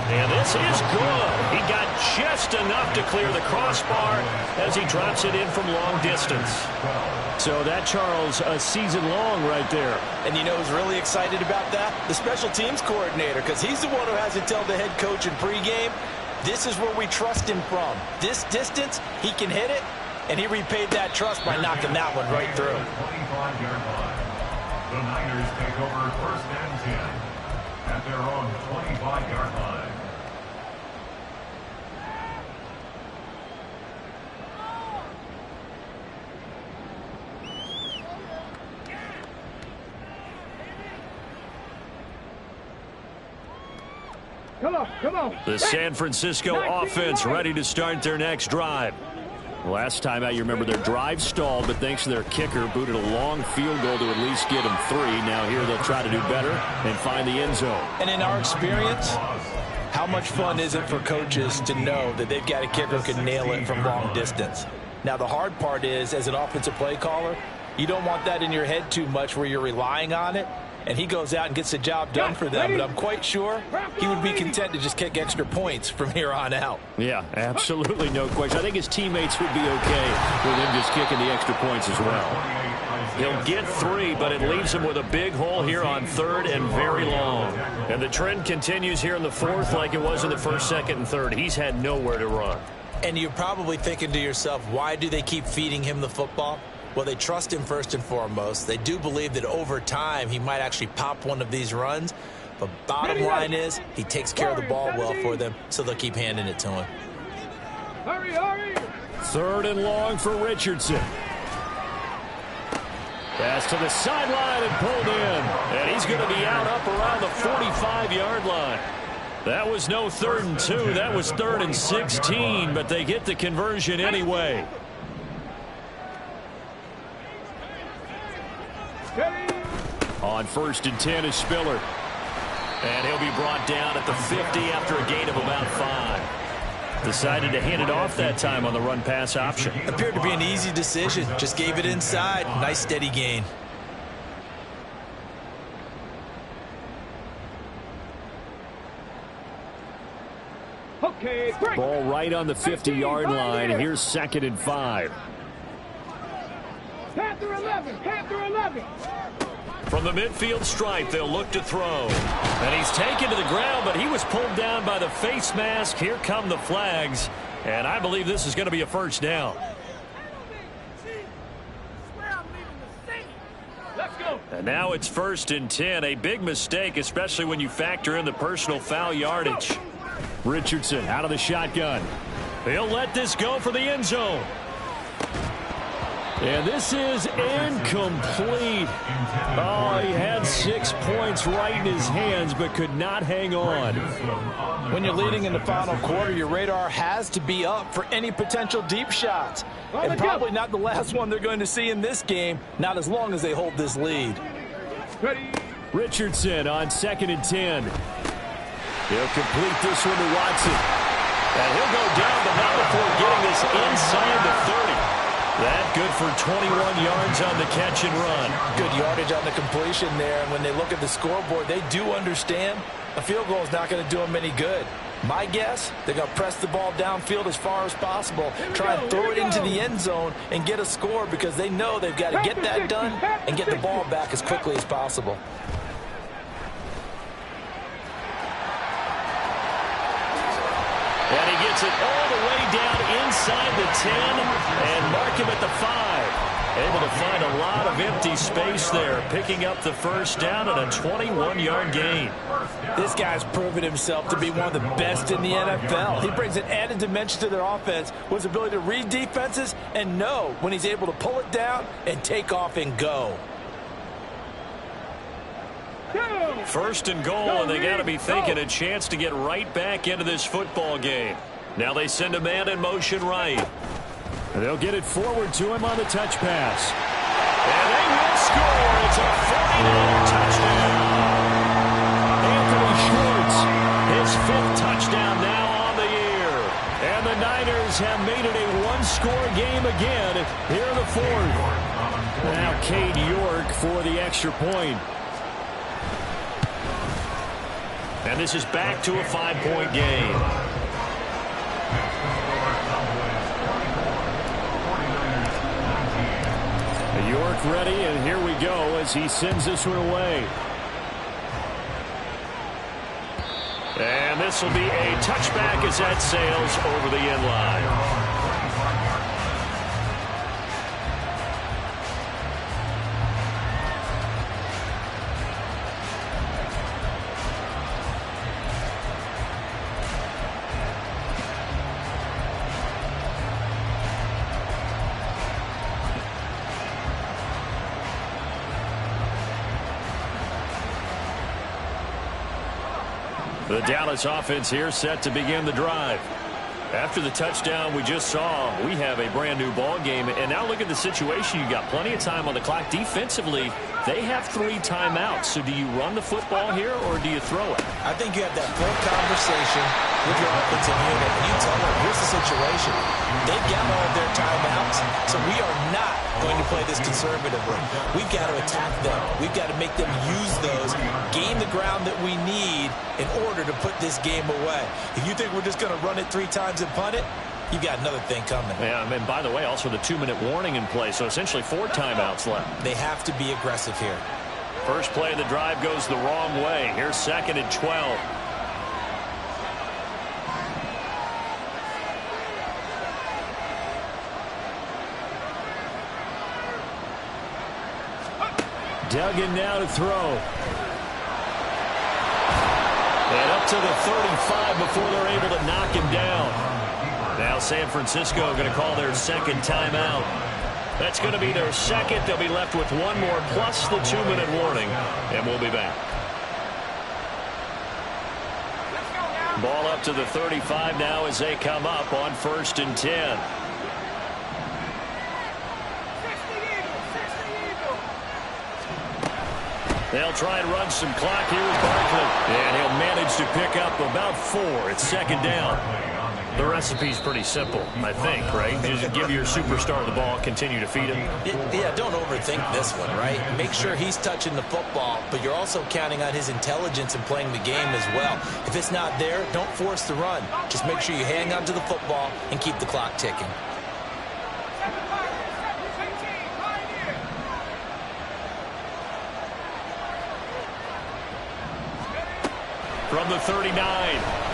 And this pass is good. He got just enough to clear the crossbar as he drops it in from long distance. So that, Charles, a season long right there. And you know who's really excited about that? The special teams coordinator, because he's the one who has to tell the head coach in pregame, this is where we trust him from. This distance, he can hit it, and he repaid that trust by knocking that one right through. 25-yard line. The Niners take over 1st and 10 at their own 25-yard line. Come on. The San Francisco offense ready to start their next drive. Last time out, you remember their drive stalled, but thanks to their kicker, booted a long field goal to at least get them 3. Now here they'll try to do better and find the end zone. And in our experience, how much fun is it for coaches to know that they've got a kicker who can nail it from long distance? Now, the hard part is, as an offensive play caller, you don't want that in your head too much where you're relying on it. And he goes out and gets the job done for them. But I'm quite sure he would be content to just kick extra points from here on out. Yeah, absolutely no question. I think his teammates would be okay with him just kicking the extra points as well. He'll get 3, but it leaves him with a big hole here on 3rd and very long. And the trend continues here in the 4th like it was in the 1st, 2nd, and 3rd. He's had nowhere to run. And you're probably thinking to yourself, why do they keep feeding him the football? Well, they trust him first and foremost. They do believe that over time he might actually pop one of these runs. But bottom line is he takes care of the ball well for them, so they'll keep handing it to him. Hurry. 3rd and long for Richardson. Pass to the sideline and pulled in. And he's going to be out up around the 45-yard line. That was no 3rd and 2. That was 3rd and 16, but they get the conversion anyway. On 1st and 10 is Spiller. And he'll be brought down at the 50 after a gain of about 5. Decided to hand it off that time on the run-pass option. Appeared to be an easy decision. Just gave it inside. Nice steady gain. Okay, great. Ball right on the 50-yard line. Here's 2nd and 5. Panther 11. From the midfield stripe, they'll look to throw. And he's taken to the ground, but he was pulled down by the face mask. Here come the flags. And I believe this is going to be a 1st down. Let's go. And now it's 1st and 10. A big mistake, especially when you factor in the personal foul yardage. Richardson out of the shotgun. He'll let this go for the end zone. And this is incomplete. Oh, he had 6 points right in his hands, but could not hang on. When you're leading in the final quarter, your radar has to be up for any potential deep shots. And probably not the last one they're going to see in this game, not as long as they hold this lead. Ready. Richardson on 2nd and 10. He'll complete this one to Watson. And he'll go down, but not before getting this inside the 30. That good for 21 yards on the catch and run. Good yardage on the completion there. And when they look at the scoreboard, they do understand a field goal is not going to do them any good. My guess, they're going to press the ball downfield as far as possible, try and throw it into the end zone and get a score because they know they've got to get that done and get the ball back as quickly as possible. And he gets it all the way down inside the 10 and mark him at the 5. Able to find a lot of empty space there, picking up the 1st down and a 21-yard gain. This guy's proven himself to be one of the best in the NFL. He brings an added dimension to their offense with his ability to read defenses and know when he's able to pull it down and take off and go. 1st and goal, and they got to be thinking a chance to get right back into this football game. Now they send a man in motion right. They'll get it forward to him on the touch pass. And they will score. It's a 49 touchdown. Anthony Schwartz, His 5th touchdown now on the year. and the Niners have made it a one-score game again here in the 4th. Now Cade York for the extra point. And this is back to a 5-point game. York ready, and here we go as he sends this one away. And this will be a touchback as that sails over the end line. The Dallas offense here set to begin the drive. After the touchdown we just saw, we have a brand new ball game. And now look at the situation. You got plenty of time on the clock. Defensively, they have 3 timeouts. So do you run the football here or do you throw it? I think you have that full conversation with your offensive unit. And you tell them, here's the situation. They've got all of their timeouts, so we are not going to play this conservatively. We've got to attack them. We've got to make them use those, gain the ground that we need in order to put this game away. If you think we're just going to run it 3 times and punt it, you've got another thing coming. Yeah, and by the way, also the 2-minute warning in play, so essentially 4 timeouts left. They have to be aggressive here. First play of the drive goes the wrong way. Here's 2nd and 12. Duggan now to throw. And up to the 35 before they're able to knock him down. Now San Francisco going to call their 2nd timeout. That's going to be their 2nd. They'll be left with 1 more plus the 2-minute warning. And we'll be back. Ball up to the 35 now as they come up on 1st and 10. They'll try and run some clock here with Barkley. And he'll manage to pick up about 4. It's 2nd down. The recipe's pretty simple, I think, right? Just give your superstar the ball, continue to feed him. Yeah, don't overthink this one, right? Make sure he's touching the football, but you're also counting on his intelligence in playing the game as well. If it's not there, don't force the run. Just make sure you hang on to the football and keep the clock ticking. From the 39,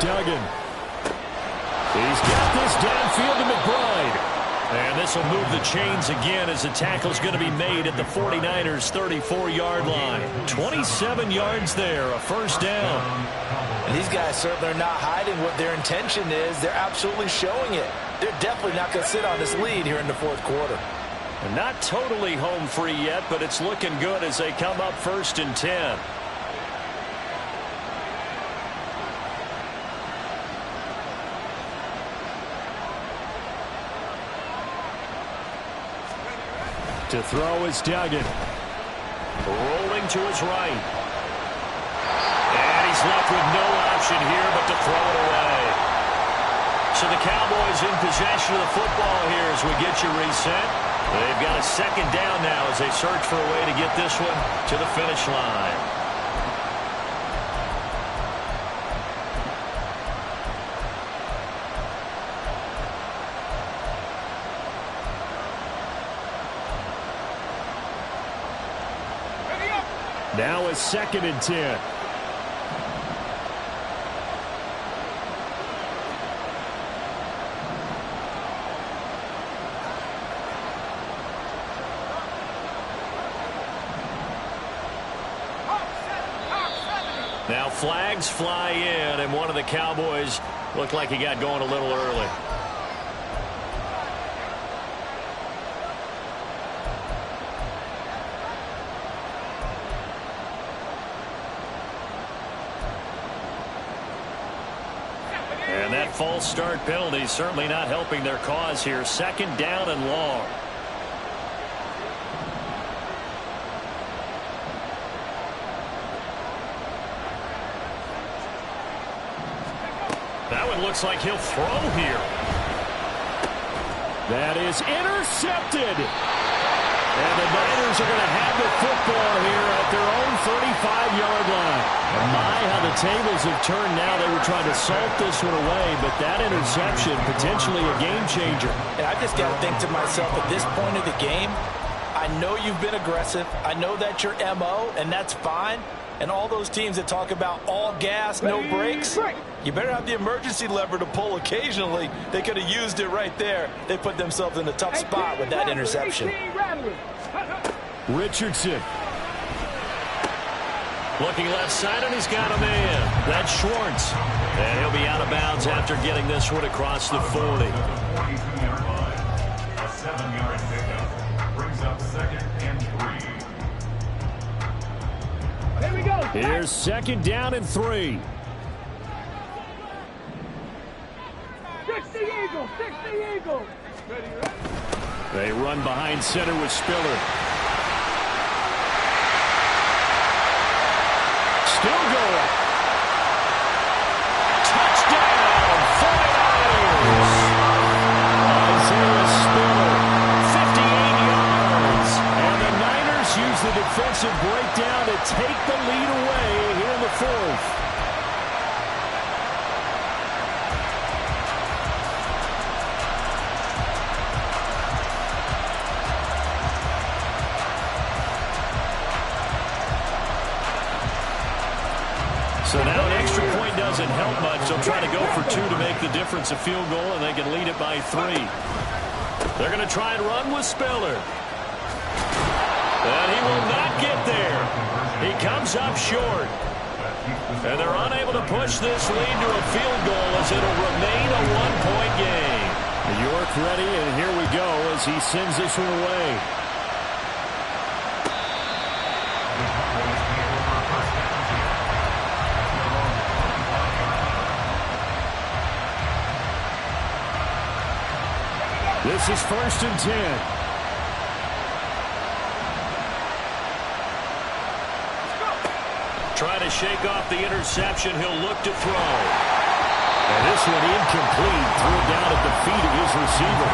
Duggan. He's got this downfield to McBride. And this will move the chains again as the tackle's going to be made at the 49ers' 34-yard line. 27 yards there, a 1st down. And these guys certainly are not hiding what their intention is. They're absolutely showing it. They're definitely not going to sit on this lead here in the 4th quarter. And not totally home free yet, but it's looking good as they come up 1st and 10. To throw is Duggan. Rolling to his right. And he's left with no option here but to throw it away. So the Cowboys in possession of the football here as we get you reset. They've got a 2nd down now as they search for a way to get this one to the finish line. Now it's 2nd and 10. Now flags fly in, and one of the Cowboys looked like he got going a little early. And that false start penalty certainly not helping their cause here. 2nd down and long. That one looks like he'll throw here. That is intercepted. And the Niners are going to have the football here at their own 35-yard line. And my, how the the tables have turned now. They were trying to salt this one away, but that interception, potentially a game changer. And I just got to think to myself, at this point of the game, I know you've been aggressive. I know that's your MO, and that's fine. And all those teams that talk about all gas, no brakes, you better have the emergency lever to pull occasionally. They could have used it right there. They put themselves in a tough spot with that interception. Richardson. Looking left side, and he's got a man. That's Schwartz. And he'll be out of bounds after getting this one across the 40. 42-yard line. A 7-yard pickup brings up 2nd and 3. Here we go. Here's 2nd down and 3. 60 Eagles, 60 Eagles. They run behind center with Spiller. Still going. Touchdown, 49ers. Isaiah Spiller, 58 yards. And the Niners use the defensive breakdown to take the lead away here in the 4th. So now an extra point doesn't help much. They'll try to go for 2 to make the difference a field goal, and they can lead it by 3. They're going to try and run with Spiller. And he will not get there. He comes up short. And they're unable to push this lead to a field goal as it'll remain a 1-point game. York ready, and here we go as he sends this one away. This is 1st and 10. Trying to shake off the interception. He'll look to throw. And this one incomplete. Threw it down at the feet of his receiver.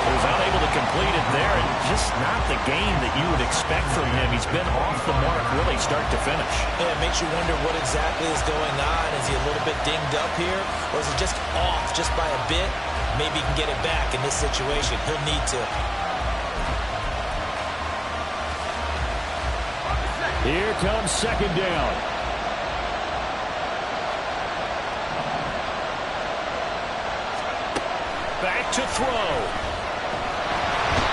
He was unable to complete it there, and just not the game that you would expect from him. He's been off the mark really start to finish. Yeah, it makes you wonder what exactly is going on. Is he a little bit dinged up here, or is it just off just by a bit? Maybe he can get it back in this situation. He'll need to. Here comes 2nd down. Back to throw.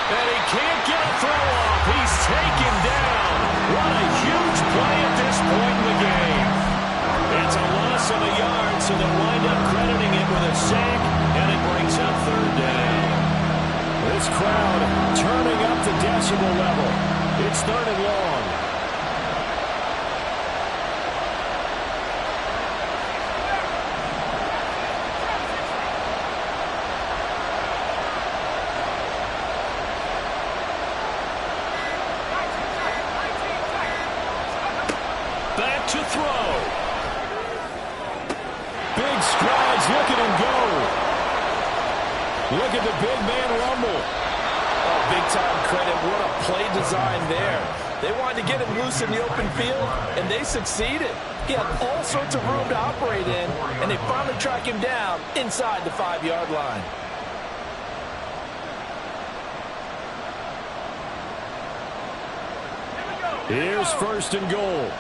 And he can't get a throw off. He's taken down. What a huge play at this point in the game. It's a loss of a yard, so they'll wind up crediting it with a sack, and it brings up 3rd down. This crowd turning up the decibel level. It's 3rd and long. Back to throw. Big strides. Look at him go. Look at the big man rumble. Oh, big-time credit. What a play design there. They wanted to get him loose in the open field, and they succeeded. He had all sorts of room to operate in, and they finally track him down inside the 5-yard line. Here's 1st and goal.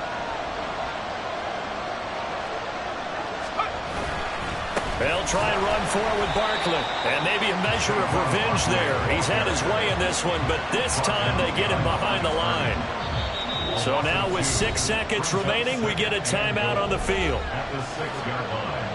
They'll try and run forward with Barkley. And maybe a measure of revenge there. He's had his way in this one, but this time they get him behind the line. So now with 6 seconds remaining, we get a timeout on the field. At the 6-yard line.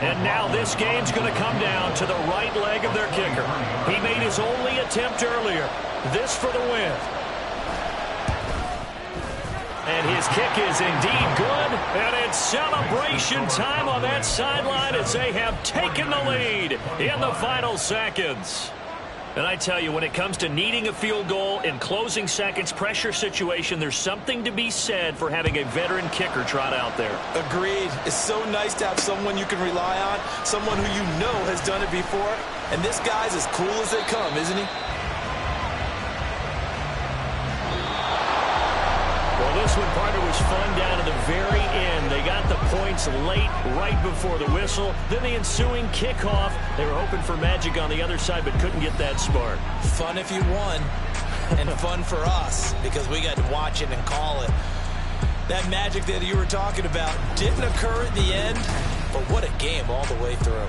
And now this game's going to come down to the right leg of their kicker. He made his only attempt earlier. This for the win. And his kick is indeed good. And it's celebration time on that sideline as they have taken the lead in the final seconds. And I tell you, when it comes to needing a field goal in closing seconds, pressure situation, there's something to be said for having a veteran kicker trot out there. Agreed. It's so nice to have someone you can rely on, someone who you know has done it before. And this guy's as cool as they come, isn't he? Well, this one, partner, was fun down to the very end. They got the points late, right before the whistle. Then the ensuing kickoff. They were hoping for magic on the other side, but couldn't get that spark. Fun if you won, and fun for us, because we got to watch it and call it. That magic that you were talking about didn't occur at the end, but what a game all the way through.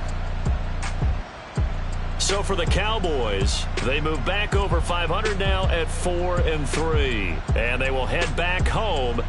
So for the Cowboys, they move back over 500 now at 4-3. And they will head back home